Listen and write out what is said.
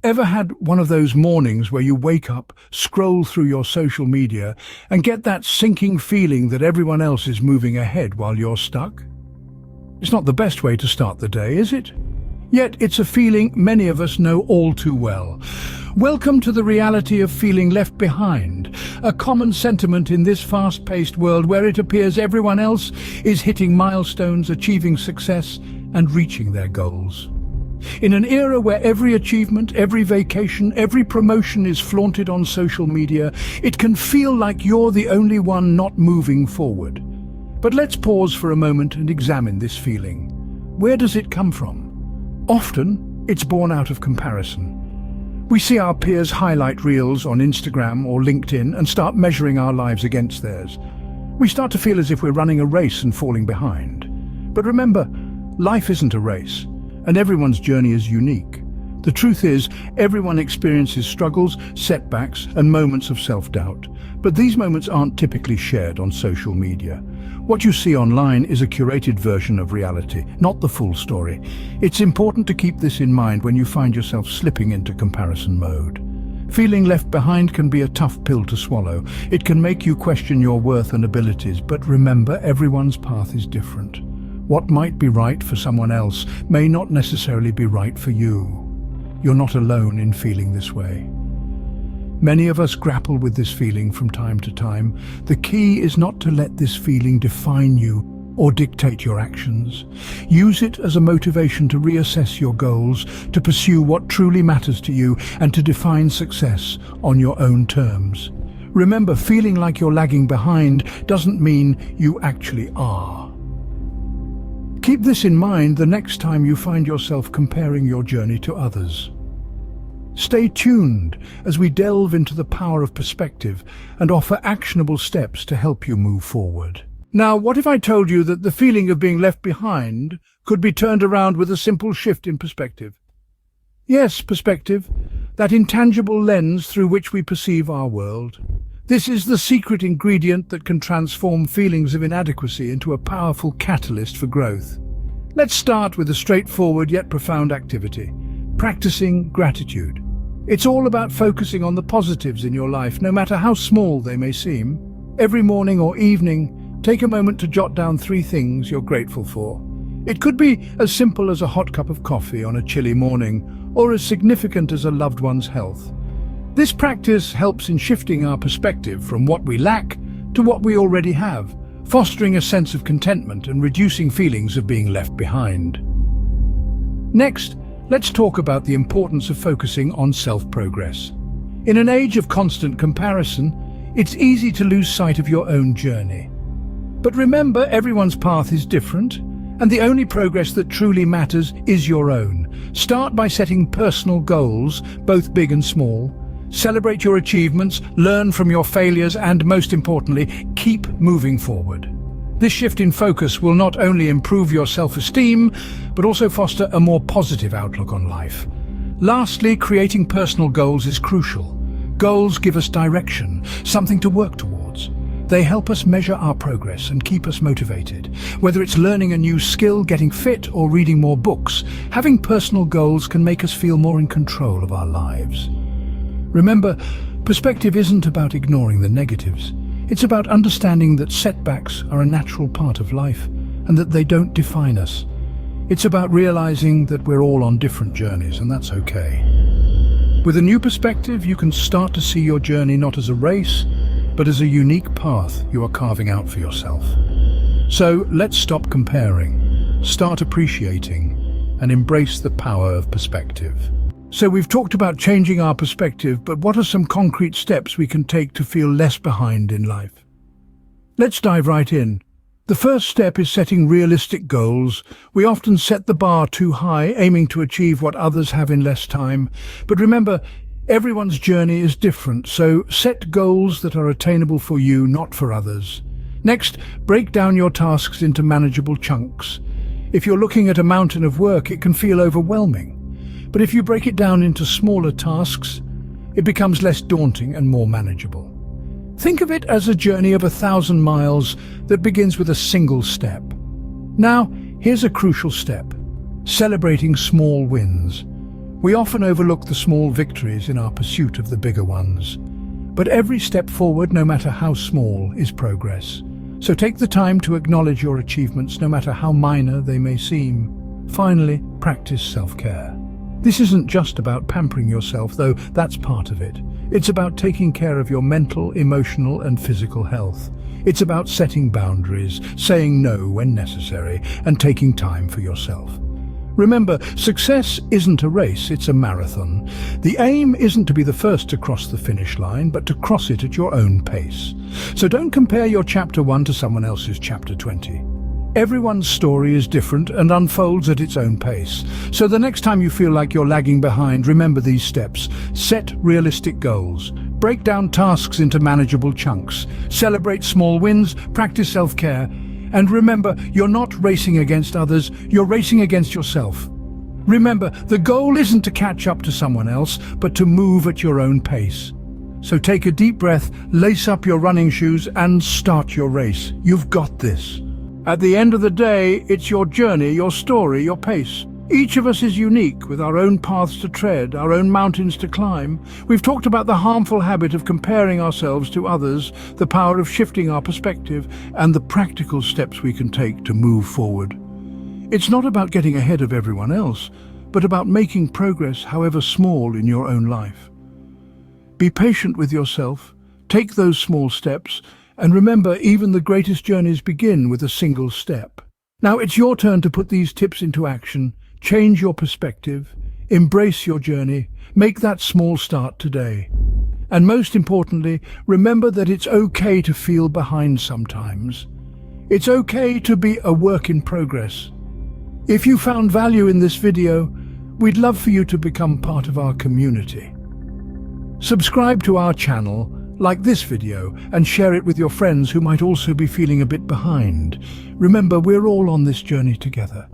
Ever had one of those mornings where you wake up, scroll through your social media, and get that sinking feeling that everyone else is moving ahead while you're stuck? It's not the best way to start the day, is it? Yet it's a feeling many of us know all too well. Welcome to the reality of feeling left behind, a common sentiment in this fast-paced world where it appears everyone else is hitting milestones, achieving success, and reaching their goals. In an era where every achievement, every vacation, every promotion is flaunted on social media, it can feel like you're the only one not moving forward. But let's pause for a moment and examine this feeling. Where does it come from? Often, it's born out of comparison. We see our peers' highlight reels on Instagram or LinkedIn and start measuring our lives against theirs. We start to feel as if we're running a race and falling behind. But remember, life isn't a race, and everyone's journey is unique. The truth is, everyone experiences struggles, setbacks, and moments of self-doubt. But these moments aren't typically shared on social media. What you see online is a curated version of reality, not the full story. It's important to keep this in mind when you find yourself slipping into comparison mode. Feeling left behind can be a tough pill to swallow. It can make you question your worth and abilities, but remember, everyone's path is different. What might be right for someone else may not necessarily be right for you. You're not alone in feeling this way. Many of us grapple with this feeling from time to time. The key is not to let this feeling define you or dictate your actions. Use it as a motivation to reassess your goals, to pursue what truly matters to you, and to define success on your own terms. Remember, feeling like you're lagging behind doesn't mean you actually are. Keep this in mind the next time you find yourself comparing your journey to others. Stay tuned as we delve into the power of perspective and offer actionable steps to help you move forward. Now, what if I told you that the feeling of being left behind could be turned around with a simple shift in perspective? Yes, perspective, that intangible lens through which we perceive our world. This is the secret ingredient that can transform feelings of inadequacy into a powerful catalyst for growth. Let's start with a straightforward yet profound activity: practicing gratitude. It's all about focusing on the positives in your life, no matter how small they may seem. Every morning or evening, take a moment to jot down 3 things you're grateful for. It could be as simple as a hot cup of coffee on a chilly morning, or as significant as a loved one's health. This practice helps in shifting our perspective from what we lack to what we already have, fostering a sense of contentment and reducing feelings of being left behind. Next, let's talk about the importance of focusing on self-progress. In an age of constant comparison, it's easy to lose sight of your own journey. But remember, everyone's path is different, and the only progress that truly matters is your own. Start by setting personal goals, both big and small. Celebrate your achievements, learn from your failures, and most importantly, keep moving forward. This shift in focus will not only improve your self-esteem, but also foster a more positive outlook on life. Lastly, creating personal goals is crucial. Goals give us direction, something to work towards. They help us measure our progress and keep us motivated. Whether it's learning a new skill, getting fit, or reading more books, having personal goals can make us feel more in control of our lives. Remember, perspective isn't about ignoring the negatives. It's about understanding that setbacks are a natural part of life and that they don't define us. It's about realizing that we're all on different journeys, and that's okay. With a new perspective, you can start to see your journey not as a race, but as a unique path you are carving out for yourself. So let's stop comparing, start appreciating, and embrace the power of perspective. So we've talked about changing our perspective, but what are some concrete steps we can take to feel less behind in life? Let's dive right in. The first step is setting realistic goals. We often set the bar too high, aiming to achieve what others have in less time. But remember, everyone's journey is different, so set goals that are attainable for you, not for others. Next, break down your tasks into manageable chunks. If you're looking at a mountain of work, it can feel overwhelming. But if you break it down into smaller tasks, it becomes less daunting and more manageable. Think of it as a journey of 1,000 miles that begins with a single step. Now, here's a crucial step: celebrating small wins. We often overlook the small victories in our pursuit of the bigger ones. But every step forward, no matter how small, is progress. So take the time to acknowledge your achievements, no matter how minor they may seem. Finally, practice self-care. This isn't just about pampering yourself, though that's part of it. It's about taking care of your mental, emotional, and physical health. It's about setting boundaries, saying no when necessary, and taking time for yourself. Remember, success isn't a race, it's a marathon. The aim isn't to be the first to cross the finish line, but to cross it at your own pace. So don't compare your chapter 1 to someone else's chapter 20. Everyone's story is different and unfolds at its own pace. So the next time you feel like you're lagging behind, remember these steps. Set realistic goals. Break down tasks into manageable chunks. Celebrate small wins. Practice self-care. And remember, you're not racing against others, you're racing against yourself. Remember, the goal isn't to catch up to someone else, but to move at your own pace. So take a deep breath, lace up your running shoes, and start your race. You've got this. At the end of the day, it's your journey, your story, your pace. Each of us is unique, with our own paths to tread, our own mountains to climb. We've talked about the harmful habit of comparing ourselves to others, the power of shifting our perspective, and the practical steps we can take to move forward. It's not about getting ahead of everyone else, but about making progress, however small, in your own life. Be patient with yourself, take those small steps, and remember, even the greatest journeys begin with a single step. Now it's your turn to put these tips into action. Change your perspective, embrace your journey, make that small start today. And most importantly, remember that it's okay to feel behind sometimes. It's okay to be a work in progress. If you found value in this video, we'd love for you to become part of our community. Subscribe to our channel, like this video, and share it with your friends who might also be feeling a bit behind. Remember, we're all on this journey together.